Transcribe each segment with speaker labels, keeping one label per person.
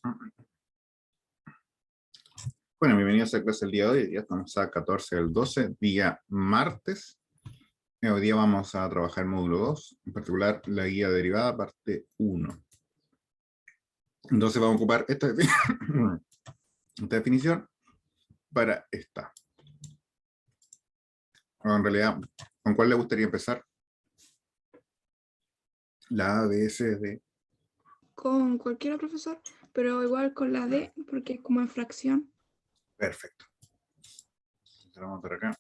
Speaker 1: Bueno, bienvenidos a clase del día de hoy. Ya estamos a 14 del 12, día martes. Hoy día vamos a trabajar el módulo 2, en particular la guía derivada, parte 1. Entonces vamos a ocupar esta definición para esta. O en realidad, ¿con cuál le gustaría empezar? La A, B, C, D.
Speaker 2: Con cualquiera, profesor, pero igual con la D, porque es como en fracción.
Speaker 1: Perfecto. Entonces vamos por acá.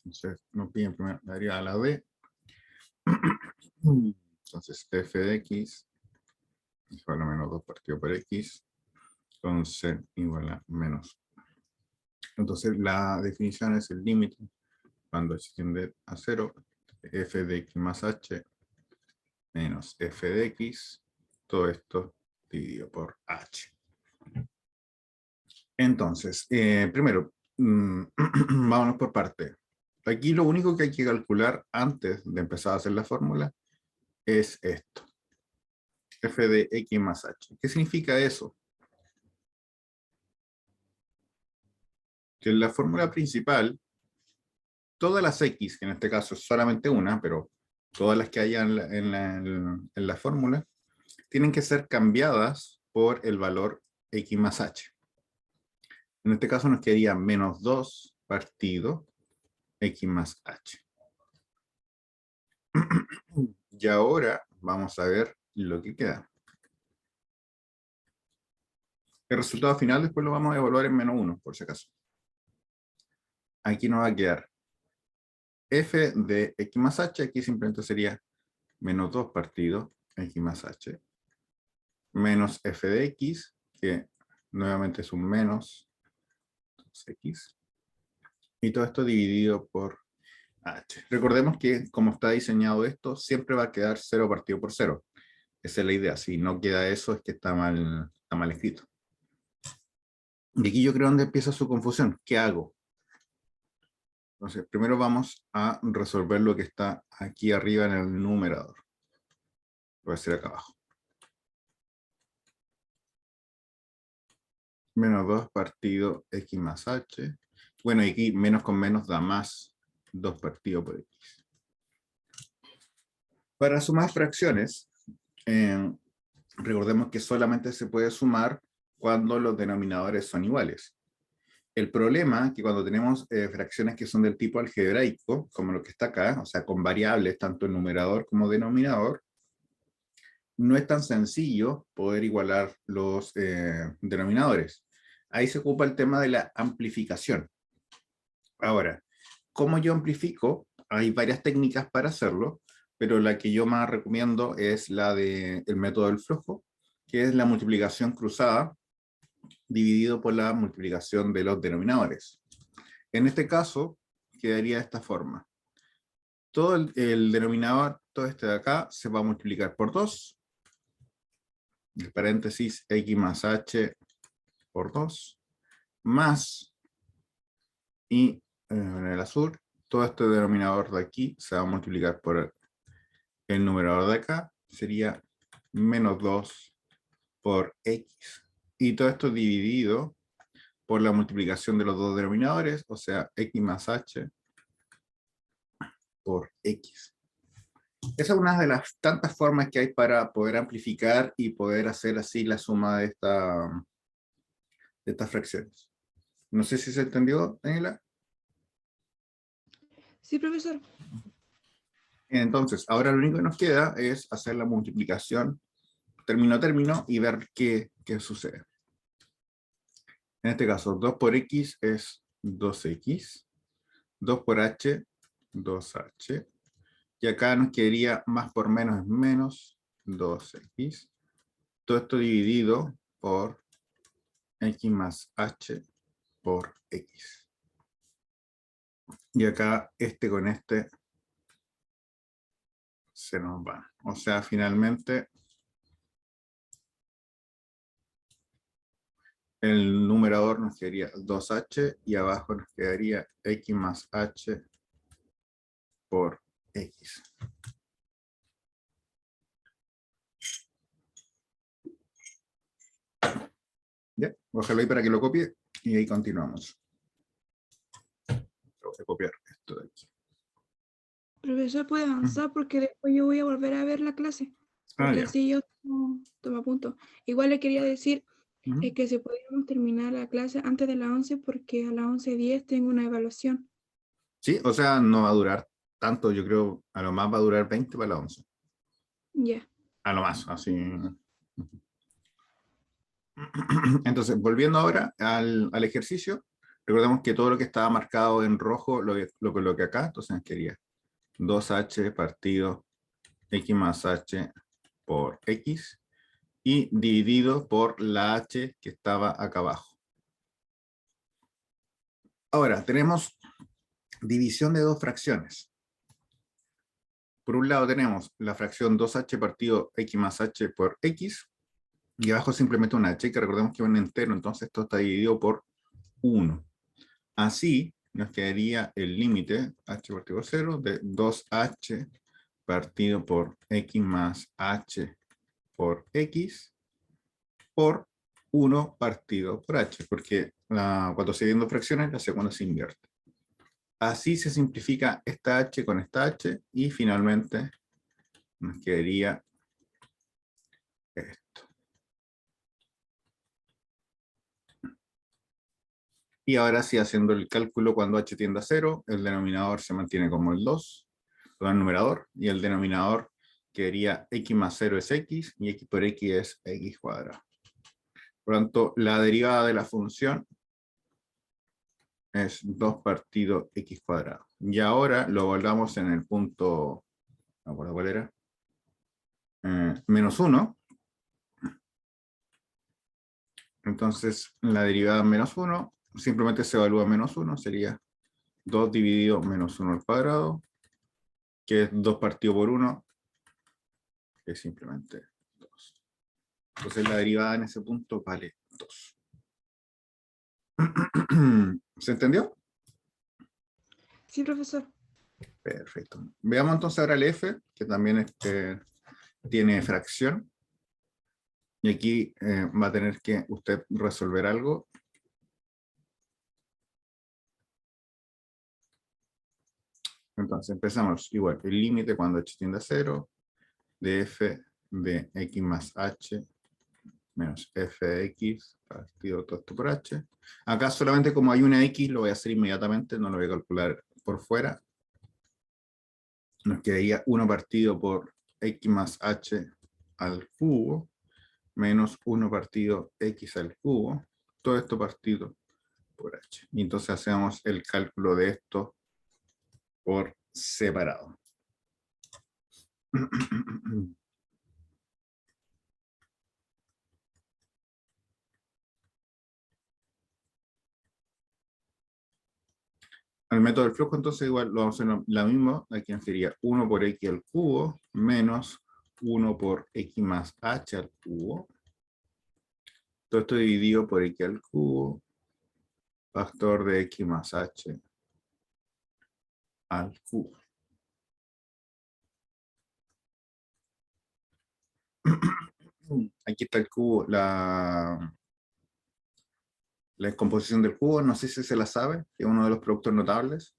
Speaker 1: Entonces nos piden primero la derivada de la B. Entonces f de x igual a menos 2 partido por x con c igual a menos. Entonces la definición es el límite cuando se tiende a 0, f de x más h menos f de x, todo esto dividido por h. Entonces, primero, vámonos por parte. Aquí lo único que hay que calcular antes de empezar a hacer la fórmula es esto. F de x más h. ¿Qué significa eso? Que en la fórmula principal, todas las x, que en este caso es solamente una, pero todas las que haya en la fórmula, tienen que ser cambiadas por el valor x más h. En este caso nos quedaría menos 2 partido x más h. Y ahora vamos a ver lo que queda. El resultado final después lo vamos a evaluar en menos 1, por si acaso. Aquí nos va a quedar f de x más h, aquí simplemente sería menos 2 partido x más h, menos f de x, que nuevamente es un menos 2x, y todo esto dividido por h. Recordemos que como está diseñado esto, siempre va a quedar 0 partido por 0. Esa es la idea. Si no queda eso, es que está mal escrito. Y aquí yo creo donde empieza su confusión. ¿Qué hago? Entonces, primero vamos a resolver lo que está aquí arriba en el numerador. Lo voy a hacer acá abajo. Menos 2 partido x más h. Bueno, y aquí menos con menos da más 2 partido por x. Para sumar fracciones, recordemos que solamente se puede sumar cuando los denominadores son iguales. El problema es que cuando tenemos fracciones que son del tipo algebraico, como lo que está acá, o sea, con variables tanto en numerador como denominador, no es tan sencillo poder igualar los denominadores. Ahí se ocupa el tema de la amplificación. Ahora, ¿cómo yo amplifico? Hay varias técnicas para hacerlo, pero la que yo más recomiendo es la del método del flujo, que es la multiplicación cruzada dividido por la multiplicación de los denominadores. En este caso, quedaría de esta forma. Todo el denominador, todo este de acá, se va a multiplicar por 2. El paréntesis x más h por 2, más, y en el azul, todo este denominador de aquí se va a multiplicar por el numerador de acá, sería menos 2 por x. Y todo esto dividido por la multiplicación de los dos denominadores, o sea, x más h por x. Esa es una de las tantas formas que hay para poder amplificar y poder hacer así la suma de estas fracciones. No sé si se entendió, Daniela.
Speaker 2: Sí, profesor.
Speaker 1: Entonces, ahora lo único que nos queda es hacer la multiplicación término a término y ver qué sucede. En este caso, 2 por x es 2x, 2 por h, 2h, y acá nos quedaría más por menos es menos 2x, todo esto dividido por x más h por x. Y acá este con este se nos va. O sea, finalmente el numerador nos quedaría 2h y abajo nos quedaría x más h por x. Ya, déjalo ahí para que lo copie y ahí continuamos. Voy a copiar esto de aquí.
Speaker 2: Profesor, puede avanzar porque después yo voy a volver a ver la clase. Porque
Speaker 1: Ya.
Speaker 2: así yo tomo apunto. Igual le quería decir
Speaker 1: Ujú.
Speaker 2: que si podíamos terminar la clase antes de las 11 porque a las 11:10 tengo una evaluación.
Speaker 1: Sí, o sea, no va a durar tanto, yo creo, a lo más va a durar 20 para la 11.
Speaker 2: Ya.
Speaker 1: A lo más, así. Entonces, volviendo ahora al ejercicio, recordemos que todo lo que estaba marcado en rojo lo coloqué acá, entonces quería 2h partido x más h por x y dividido por la h que estaba acá abajo. Ahora, tenemos división de dos fracciones. Por un lado tenemos la fracción 2h partido x más h por x, y abajo simplemente un h, que recordemos que es un entero, entonces esto está dividido por 1. Así nos quedaría el límite h partido por 0 de 2h partido por x más h por x por 1 partido por h, porque cuando se vienen dos fracciones, la segunda se invierte. Así se simplifica esta h con esta h y finalmente nos quedaría esto. Y ahora sí, haciendo el cálculo cuando h tiende a 0, el denominador se mantiene como el 2, todo el numerador, y el denominador quedaría x más 0 es x, y x por x es x cuadrado. Por lo tanto, la derivada de la función es 2 partido x cuadrado. Y ahora lo volvamos en el punto, no me acuerdo cuál era, menos 1. Entonces, la derivada de menos 1, simplemente se evalúa menos 1, sería 2 dividido menos 1 al cuadrado, que es 2 partido por 1, que es simplemente 2. Entonces la derivada en ese punto vale 2. ¿Se entendió?
Speaker 2: Sí, profesor.
Speaker 1: Perfecto. Veamos entonces ahora el f, que también tiene fracción. Y aquí va a tener que usted resolver algo. Entonces empezamos igual. El límite cuando h tiende a 0 de f de x más h menos f de x partido todo esto por h. Acá solamente como hay una x lo voy a hacer inmediatamente, no lo voy a calcular por fuera. Nos quedaría 1 partido por x más h al cubo menos 1 partido x al cubo, todo esto partido por h. Y entonces hacemos el cálculo de esto por separado. El método del flujo entonces igual lo vamos a hacer la misma, aquí sería 1 por x al cubo menos 1 por x más h al cubo. Todo esto dividido por x al cubo, factor de x más h al cubo. Aquí está el cubo, la descomposición del cubo, no sé si se la sabe, es uno de los productos notables.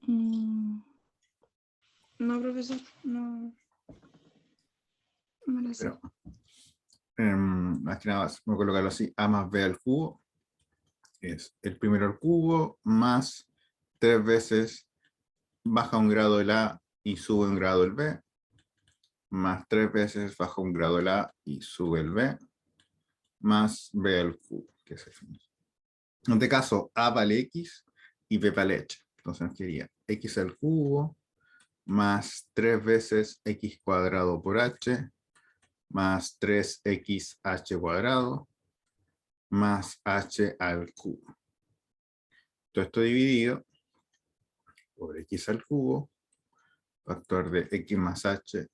Speaker 2: No, profesor, no me la sé.
Speaker 1: Pero, más que nada, voy a colocarlo así, a más b al cubo, es el primero al cubo, más 3 veces baja un grado el a y sube un grado el b, más 3 veces baja un grado el a y sube el b, más b al cubo, que es el final. En este caso, a vale x y b vale h. Entonces nos quedaría x al cubo más 3 veces x cuadrado por h más 3xh cuadrado más h al cubo. Todo esto dividido por x al cubo, factor de x más h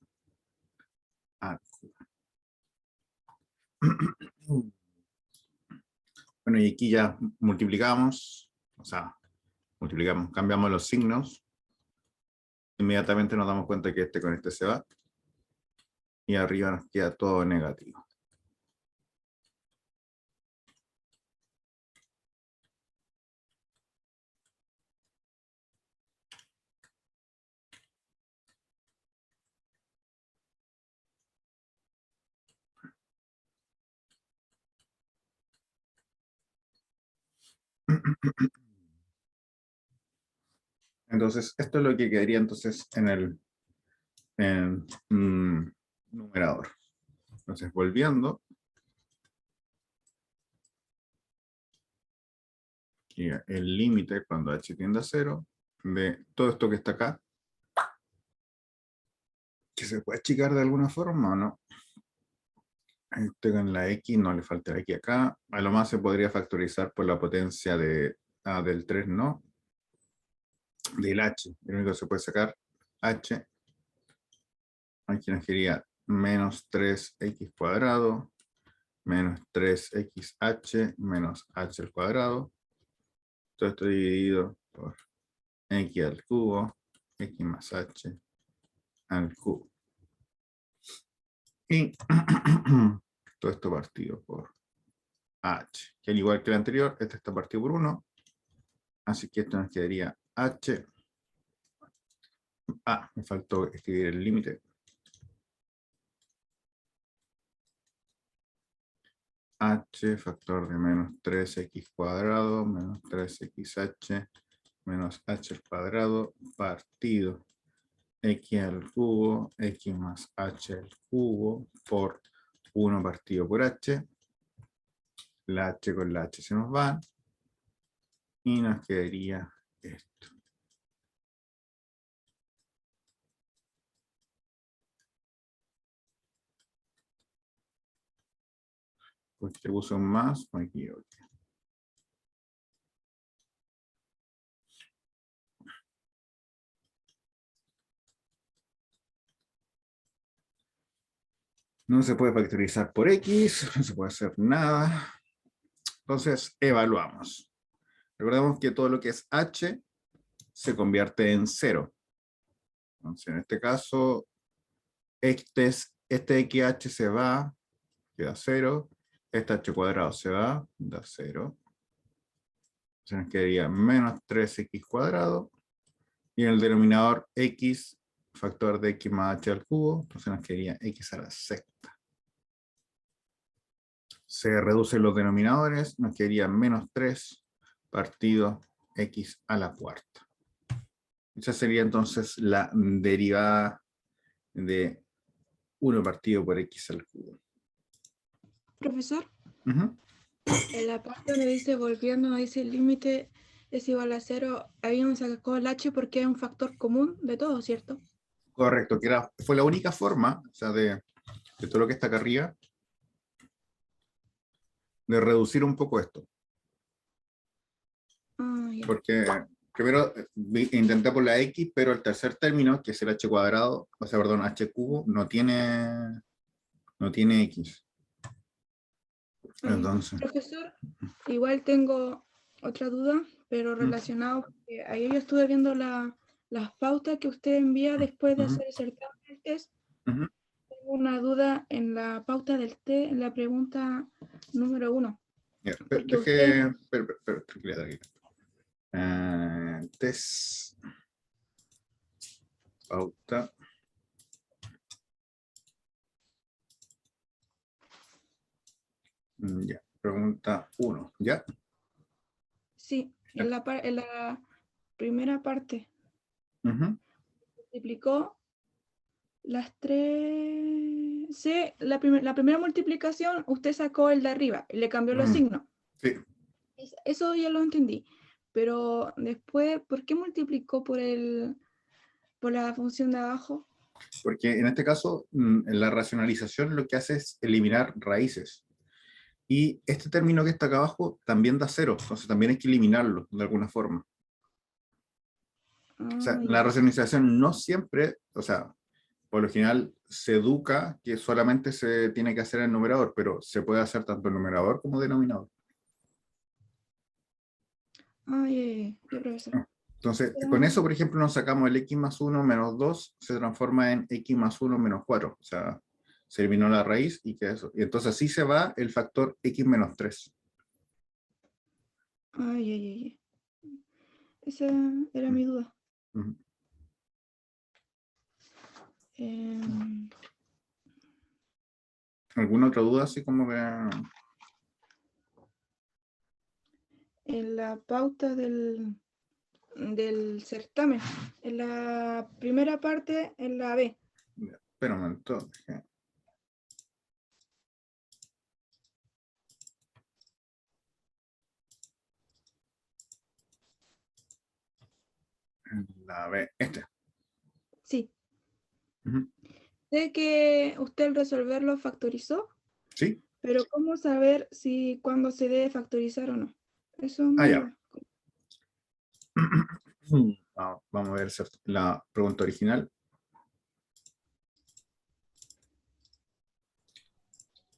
Speaker 1: al cubo. Bueno, y aquí ya multiplicamos, o sea, multiplicamos, cambiamos los signos. Inmediatamente nos damos cuenta que este con este se va. Y arriba nos queda todo negativo. Entonces, esto es lo que quedaría entonces en el numerador. Entonces, volviendo, y el límite cuando h tiende a 0 de todo esto que está acá, que se puede achicar de alguna forma o no. Con la x, no le falta la x acá. A lo más se podría factorizar por la potencia del 3, no. Del h. El único que se puede sacar, h. Aquí nos quería menos 3x cuadrado, menos 3xh, menos h al cuadrado. Todo esto dividido por x al cubo, x más h al cubo. Y todo esto partido por h, que al igual que el anterior, este está partido por 1. Así que esto nos quedaría h. Me faltó escribir el límite. H factor de menos 3x cuadrado menos 3xh menos h al cuadrado partido x al cubo, x más h al cubo por 1 partido por h. La h con la h se nos va y nos quedaría esto. Porque uso un más, me equivoqué. No se puede factorizar por x, no se puede hacer nada. Entonces, evaluamos. Recordemos que todo lo que es h se convierte en 0. Entonces, en este caso, este xh se va, queda 0. Este h cuadrado se va, da 0. Entonces nos quedaría menos 3x cuadrado. Y en el denominador x, factor de x más h al cubo, entonces nos quedaría x a la sexta. Se reducen los denominadores, nos quedaría menos 3 partido x a la cuarta. Esa sería entonces la derivada de 1 partido por x al cubo.
Speaker 2: Profesor,
Speaker 1: Uh-huh.
Speaker 2: en la parte donde dice volviendo, dice el límite es igual a 0, ahí me sacó el h porque es un factor común de todo, ¿cierto?
Speaker 1: Correcto, que fue la única forma, o sea, de todo lo que está acá arriba, de reducir un poco esto.
Speaker 2: Ya.
Speaker 1: Porque primero intenté por la x, pero el tercer término, que es el h cuadrado, o sea, perdón, h cubo, no tiene x. Entonces,
Speaker 2: Profesor, igual tengo otra duda, pero relacionado, porque ahí yo estuve viendo las pautas que usted envía después de hacer el certamen del test.
Speaker 1: uh-huh.
Speaker 2: Tengo una duda en la pauta del test, en la pregunta número 1. Porque usted...
Speaker 1: Tranquilidad, test, pauta. Ya, pregunta 1, ¿ya?
Speaker 2: Sí, en la primera parte
Speaker 1: Uh-huh.
Speaker 2: multiplicó las tres... Sí, la primera multiplicación, usted sacó el de arriba y le cambió los signos.
Speaker 1: Sí.
Speaker 2: Eso ya lo entendí. Pero después, ¿por qué multiplicó por la función de abajo?
Speaker 1: Porque en este caso, la racionalización lo que hace es eliminar raíces. Y este término que está acá abajo también da 0, entonces también hay que eliminarlo de alguna forma. O sea, la
Speaker 2: Ya.
Speaker 1: racionalización no siempre, o sea, por lo general se educa que solamente se tiene que hacer en el numerador, pero se puede hacer tanto en numerador como denominador.
Speaker 2: Ya, profesor.
Speaker 1: Entonces, con eso, por ejemplo, nos sacamos el x más 1 menos 2, se transforma en x más 1 menos 4. O sea, se eliminó la raíz y queda eso. Y entonces así se va el factor x menos 3.
Speaker 2: Ya. Esa era mi duda.
Speaker 1: Uh-huh. ¿Alguna otra duda así como que...?
Speaker 2: en la pauta del certamen, en la primera parte, en la B.
Speaker 1: Espera un momento. La B, esta.
Speaker 2: Sí.
Speaker 1: Ujú.
Speaker 2: Sé que usted al resolverlo factorizó,
Speaker 1: ¿Sí?
Speaker 2: pero ¿cómo saber si cuándo se debe factorizar o no? Eso es
Speaker 1: Ah,
Speaker 2: mi
Speaker 1: ya.
Speaker 2: duda.
Speaker 1: Vamos a ver la pregunta original.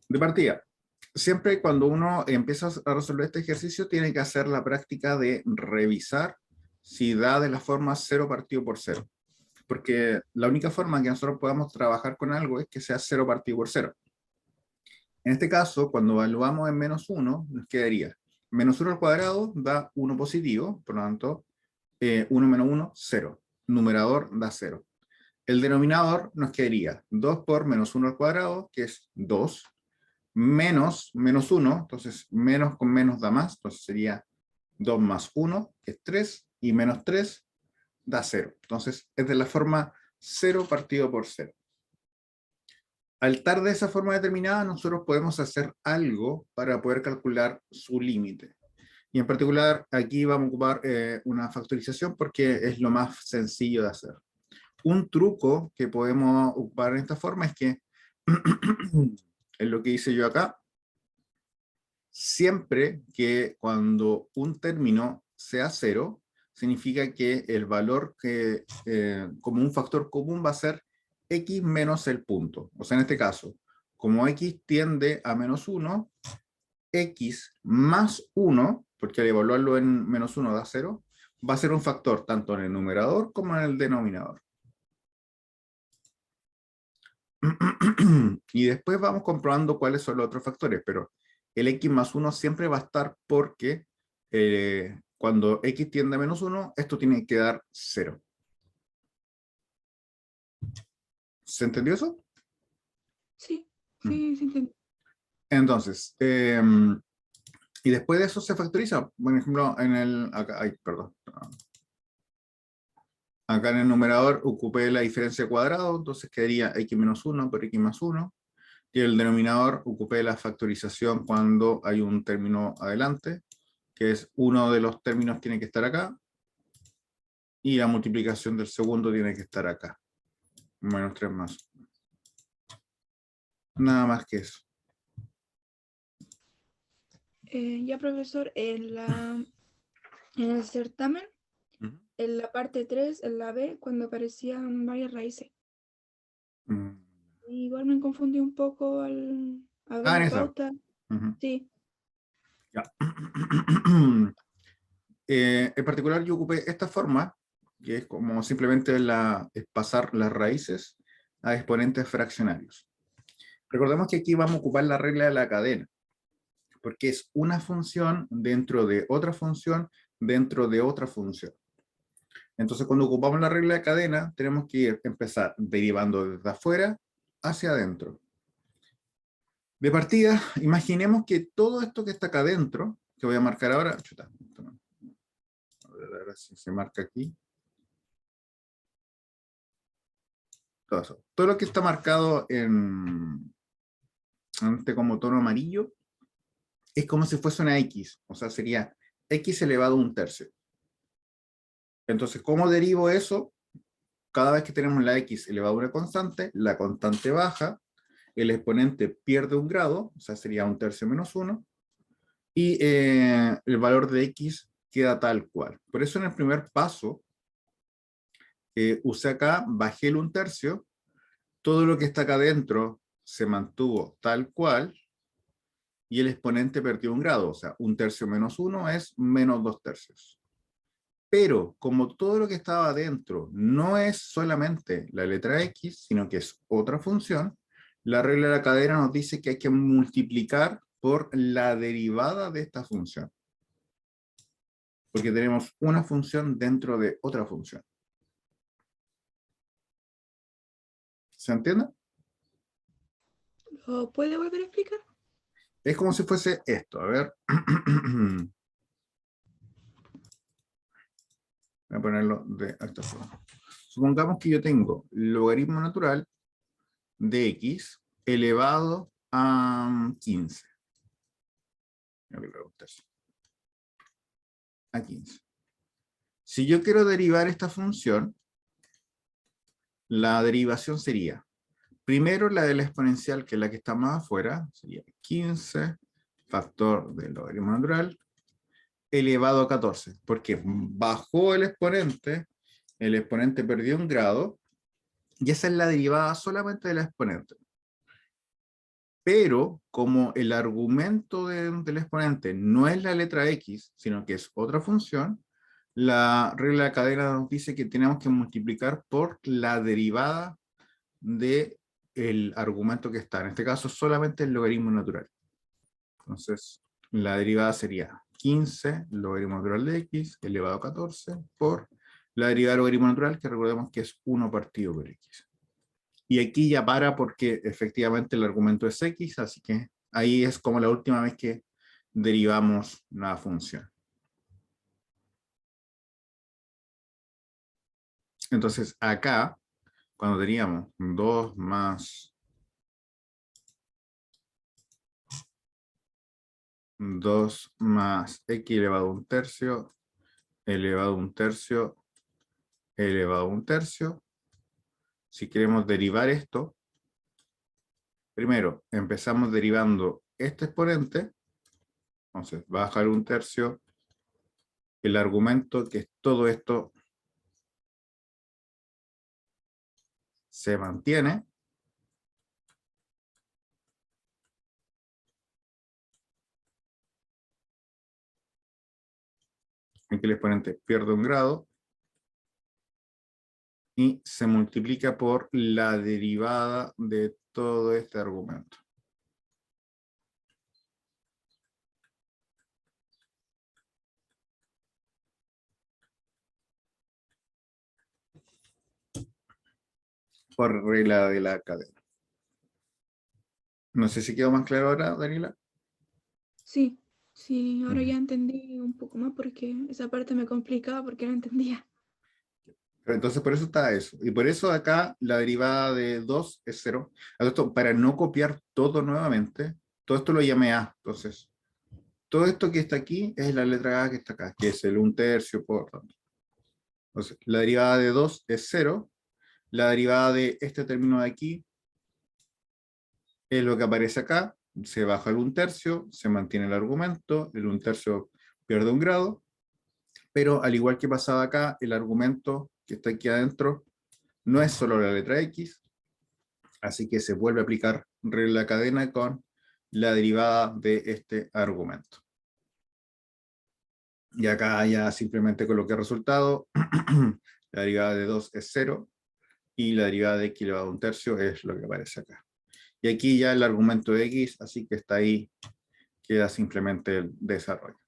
Speaker 1: De partida, siempre cuando uno empieza a resolver este ejercicio, tiene que hacer la práctica de revisar si da de la forma 0 partido por 0. Porque la única forma que nosotros podamos trabajar con algo es que sea 0 partido por 0. En este caso, cuando evaluamos en menos 1, nos quedaría menos 1 al cuadrado da 1 positivo, por lo tanto, 1 menos 1, 0. Numerador da 0. El denominador nos quedaría 2 por menos 1 al cuadrado, que es 2, menos menos 1, entonces menos con menos da más, entonces sería 2 más 1, que es 3, y menos 3 da 0. Entonces es de la forma 0 partido por 0. Al estar de esa forma determinada, nosotros podemos hacer algo para poder calcular su límite. Y en particular, aquí vamos a ocupar una factorización porque es lo más sencillo de hacer. Un truco que podemos ocupar en esta forma es que, es lo que hice yo acá, siempre que cuando un término sea 0, significa que el valor que, como un factor común va a ser x menos el punto. O sea, en este caso, como x tiende a menos 1, x más 1, porque al evaluarlo en menos 1 da 0, va a ser un factor tanto en el numerador como en el denominador. Y después vamos comprobando cuáles son los otros factores, pero el x más 1 siempre va a estar porque cuando x tiende a menos 1, esto tiene que dar 0. ¿Se entendió eso?
Speaker 2: Sí,
Speaker 1: Mm.
Speaker 2: sí, sí entiendo.
Speaker 1: Entonces, y después de eso se factoriza. Por ejemplo, en el, acá, ay, perdón. Acá en el numerador ocupé la diferencia de cuadrado, entonces quedaría x menos 1 por x más 1. Y el denominador ocupé la factorización cuando hay un término adelante, que es uno de los términos tiene que estar acá, y la multiplicación del segundo tiene que estar acá. Menos 3 más. Nada más que eso.
Speaker 2: Ya, profesor, en el certamen,
Speaker 1: Ujú.
Speaker 2: en la parte 3, en la B, cuando aparecían varias raíces.
Speaker 1: Mm.
Speaker 2: Igual me confundí un poco a ver
Speaker 1: Ah, en
Speaker 2: la
Speaker 1: esa.
Speaker 2: pauta.
Speaker 1: Ujú.
Speaker 2: Sí.
Speaker 1: Ya. En particular yo ocupé esta forma, que es como simplemente es pasar las raíces a exponentes fraccionarios. Recordemos que aquí vamos a ocupar la regla de la cadena, porque es una función dentro de otra función dentro de otra función. Entonces, cuando ocupamos la regla de cadena, tenemos que empezar derivando desde afuera hacia adentro. De partida, imaginemos que todo esto que está acá adentro, que voy a marcar ahora, chuta, a ver si se marca aquí, todo eso. Todo lo que está marcado en este como tono amarillo, es como si fuese una X, o sea, sería X elevado a un tercio. Entonces, ¿cómo derivo eso? Cada vez que tenemos la X elevado a una constante, la constante baja, el exponente pierde un grado, o sea, sería un tercio menos 1, y el valor de X queda tal cual. Por eso en el primer paso, usé acá, bajé el un tercio, todo lo que está acá adentro se mantuvo tal cual, y el exponente perdió un grado, o sea, un tercio menos 1 es menos 2 tercios. Pero como todo lo que estaba adentro no es solamente la letra X, sino que es otra función, la regla de la cadena nos dice que hay que multiplicar por la derivada de esta función. Porque tenemos una función dentro de otra función. ¿Se entiende?
Speaker 2: ¿Lo puede volver a explicar?
Speaker 1: Es como si fuese esto. A ver. Voy a ponerlo de esta forma. Supongamos que yo tengo logaritmo natural de x elevado a 15. A 15. Si yo quiero derivar esta función, la derivación sería, primero la de la exponencial, que es la que está más afuera, sería 15 factor del logaritmo natural, elevado a 14, porque bajó el exponente perdió un grado, y esa es la derivada solamente de la exponente. Pero como el argumento del exponente no es la letra x, sino que es otra función, la regla de cadena nos dice que tenemos que multiplicar por la derivada del argumento que está. En este caso solamente el logaritmo natural. Entonces la derivada sería 15 logaritmo natural de x elevado a 14 por la derivada del logaritmo natural, que recordemos que es 1 partido por x. Y aquí ya para porque efectivamente el argumento es x, así que ahí es como la última vez que derivamos la función. Entonces acá, cuando teníamos 2 más 2 más x elevado a 1/3, elevado a 1/3, elevado a 1/3. Si queremos derivar esto, primero empezamos derivando este exponente, entonces bajar 1/3, el argumento que es todo esto se mantiene, en que el exponente pierde un grado, y se multiplica por la derivada de todo este argumento. Por regla de la cadena. No sé si quedó más claro ahora, Daniela.
Speaker 2: Sí, sí, ahora ya entendí un poco más porque esa parte me complicaba porque no entendía.
Speaker 1: Pero entonces por eso está eso. Y por eso acá la derivada de 2 es 0. Para no copiar todo nuevamente, todo esto lo llamé A. Entonces, todo esto que está aquí es la letra A que está acá, que es el 1/3 por tanto. Entonces, la derivada de 2 es 0. La derivada de este término de aquí es lo que aparece acá. Se baja el 1/3, se mantiene el argumento, el 1/3 pierde un grado, pero al igual que pasaba acá, el argumento que está aquí adentro no es solo la letra x, así que se vuelve a aplicar regla de cadena con la derivada de este argumento. Y acá ya simplemente coloqué el resultado, la derivada de 2 es 0, y la derivada de x elevado a 1/3 es lo que aparece acá. Y aquí ya el argumento de x, así que está ahí, queda simplemente el desarrollo.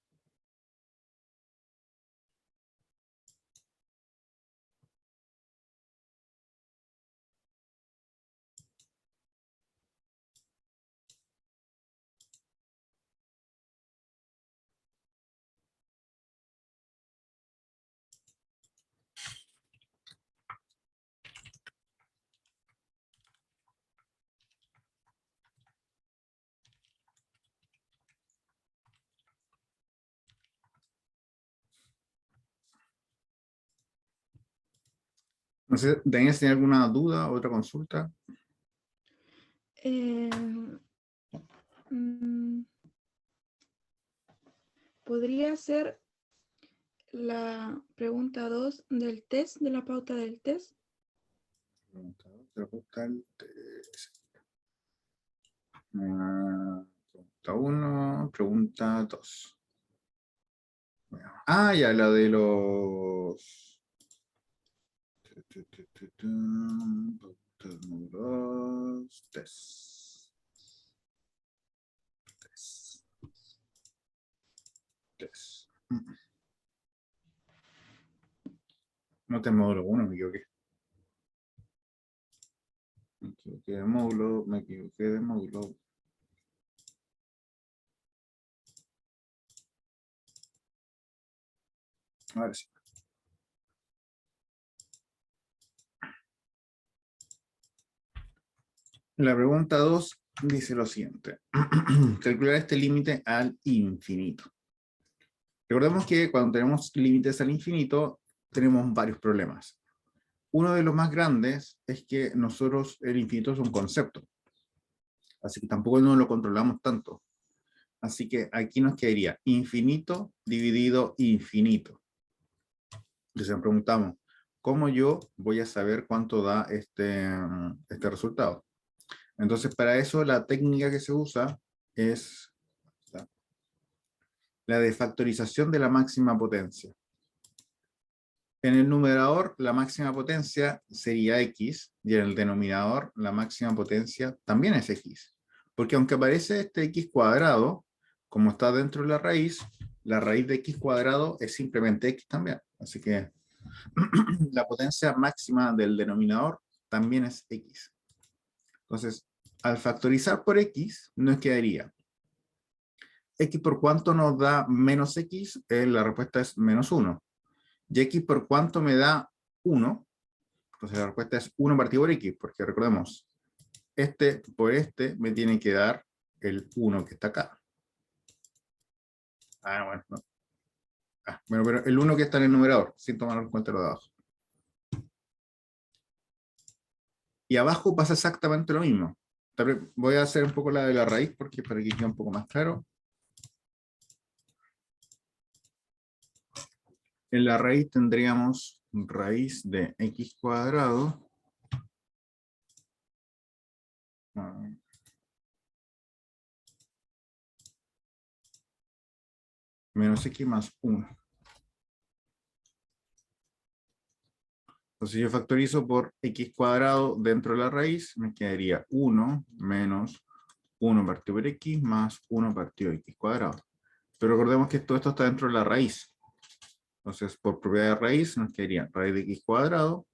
Speaker 1: No sé, ¿Daniel tiene alguna duda, otra consulta?
Speaker 2: Eh, mm, ¿Podría ser la pregunta 2 del test, de la pauta del test?
Speaker 1: Pregunta 1, pregunta 2. Ah, ya, la de los... Test. Test. No te módulo 1, me equivoqué. Me equivoqué de módulo, me equivoqué de módulo. Ahora sí. La pregunta 2 dice lo siguiente. Calcular este límite al infinito. Recordemos que cuando tenemos límites al infinito, tenemos varios problemas. Uno de los más grandes es que nosotros, el infinito es un concepto. Así que tampoco no lo controlamos tanto. Así que aquí nos quedaría infinito dividido infinito. Entonces nos preguntamos, ¿cómo yo voy a saber cuánto da este resultado? Entonces, para eso la técnica que se usa es la de factorización de la máxima potencia. En el numerador, la máxima potencia sería x, y en el denominador, la máxima potencia también es x. Porque aunque aparece este x cuadrado, como está dentro de la raíz de x cuadrado es simplemente x también. Así que la potencia máxima del denominador también es x. Entonces, al factorizar por x, nos quedaría x por cuánto nos da menos x, la respuesta es menos 1. Y x por cuánto me da 1, entonces la respuesta es 1 partido por x, porque recordemos, este por este me tiene que dar el 1 que está acá. Bueno, no. Bueno, pero el 1 que está en el numerador, sin tomar en cuenta lo de abajo. Y abajo pasa exactamente lo mismo. Voy a hacer un poco la de la raíz, porque para que quede un poco más claro. En la raíz tendríamos raíz de x cuadrado menos x más 1. Entonces, si yo factorizo por x cuadrado dentro de la raíz, me quedaría 1 menos 1 partido por x más 1 partido por x cuadrado. Pero recordemos que todo esto está dentro de la raíz. Entonces, por propiedad de raíz, nos quedaría raíz de x cuadrado,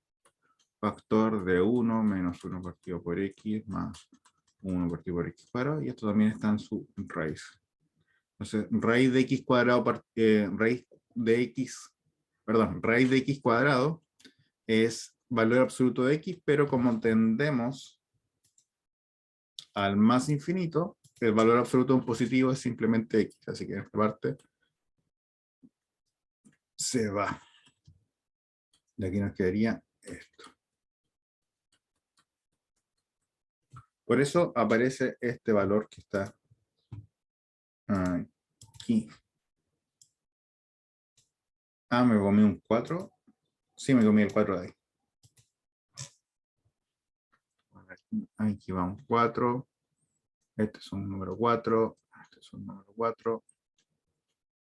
Speaker 1: factor de 1 menos 1 partido por x más 1 partido por x cuadrado, y esto también está en su raíz. Entonces, raíz de x cuadrado, raíz de x cuadrado es valor absoluto de x, pero como tendemos al más infinito, el valor absoluto de un positivo es simplemente x, así que en esta parte se va. De aquí nos quedaría esto. Por eso aparece este valor que está aquí. Me comí un 4. Sí, me comí el 4 de ahí. Aquí va un 4. Este es un número 4. Este es un número 4.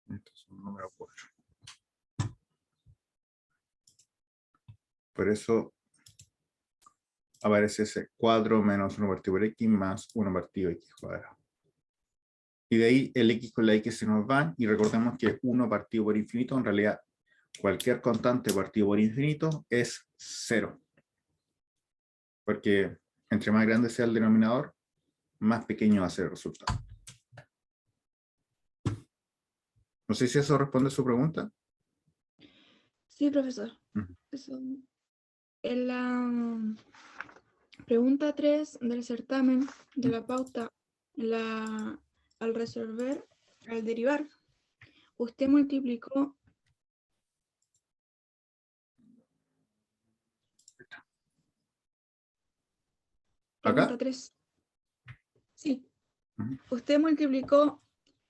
Speaker 1: Este es un número 4. Por eso aparece ese 4 menos 1 partido por x más 1 partido por x cuadrado. Y de ahí el x con la x se nos van, y recordemos que 1 partido por infinito, en realidad cualquier constante partido por infinito es 0. Porque entre más grande sea el denominador, más pequeño va a ser el resultado. No sé si eso responde a su pregunta.
Speaker 2: Sí, profesor. Eso. En la pregunta 3 del certamen de la pauta, al resolver, al derivar, usted multiplicó. Pregunta
Speaker 1: ¿Acá?
Speaker 2: 3. Sí. Usted multiplicó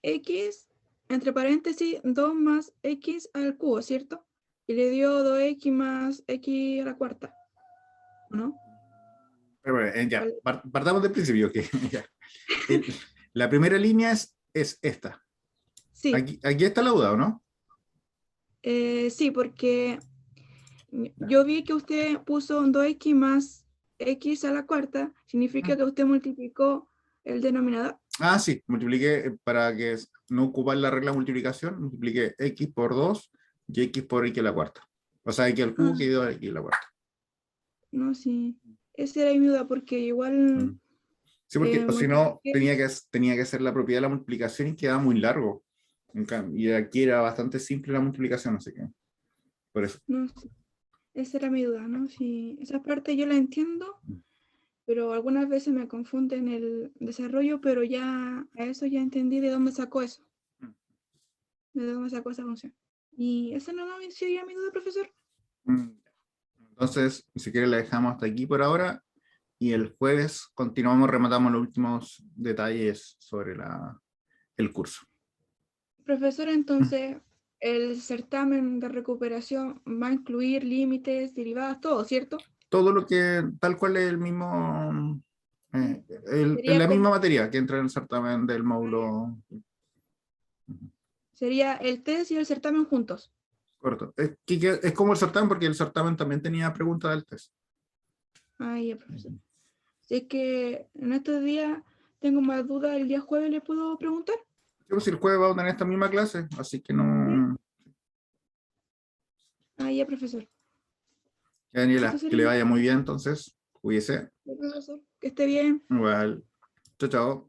Speaker 2: x, entre paréntesis, 2 más x al cubo, ¿cierto? Y le dio 2x más x a la cuarta, ¿no?
Speaker 1: Ya, partamos del principio. Okay. Ya. La primera línea es esta.
Speaker 2: Sí.
Speaker 1: Aquí está la duda, ¿o no?
Speaker 2: Sí, porque yo vi que usted puso 2x más x a la cuarta, significa que usted multiplicó el denominador.
Speaker 1: Sí, multipliqué, para que no ocupar la regla de multiplicación, multipliqué x por 2 y x por x a la cuarta. O sea, x al cubo que dio x a la cuarta.
Speaker 2: No, sí. Esa era mi duda, porque igual...
Speaker 1: Sí, porque si no,
Speaker 2: multipliqué...
Speaker 1: tenía que hacer la propiedad de la multiplicación y quedaba muy largo. Y aquí era bastante simple la multiplicación, así que por eso.
Speaker 2: No, sí. Esa era mi duda, ¿no? Sí, esa parte yo la entiendo, pero algunas veces me confunden el desarrollo, pero ya a eso ya entendí de dónde sacó eso, de dónde sacó esa función. Y esa no sería mi duda, profesor.
Speaker 1: Entonces, si quiere la dejamos hasta aquí por ahora y el jueves continuamos, rematamos los últimos detalles sobre el curso.
Speaker 2: Profesor, entonces, el certamen de recuperación va a incluir límites, derivadas, todo, ¿cierto?
Speaker 1: Todo lo que, tal cual es el mismo,
Speaker 2: Sería
Speaker 1: la misma
Speaker 2: como,
Speaker 1: materia que entra en el certamen del módulo.
Speaker 2: sería el test y el certamen juntos.
Speaker 1: Correcto. Es como el certamen, porque el certamen también tenía preguntas del test.
Speaker 2: Ah, ya, profesor. Si es que en estos días tengo más dudas, el día jueves le puedo preguntar.
Speaker 1: Yo, si el jueves vamos a tener esta misma clase, así que
Speaker 2: ¿Sí?
Speaker 1: no.
Speaker 2: Ah, ya, profesor. Eso
Speaker 1: Daniela, que le
Speaker 2: sería,
Speaker 1: vaya muy bien, entonces, cuídese.
Speaker 2: ya, profesor. Que esté bien.
Speaker 1: Igual. Chao, chao.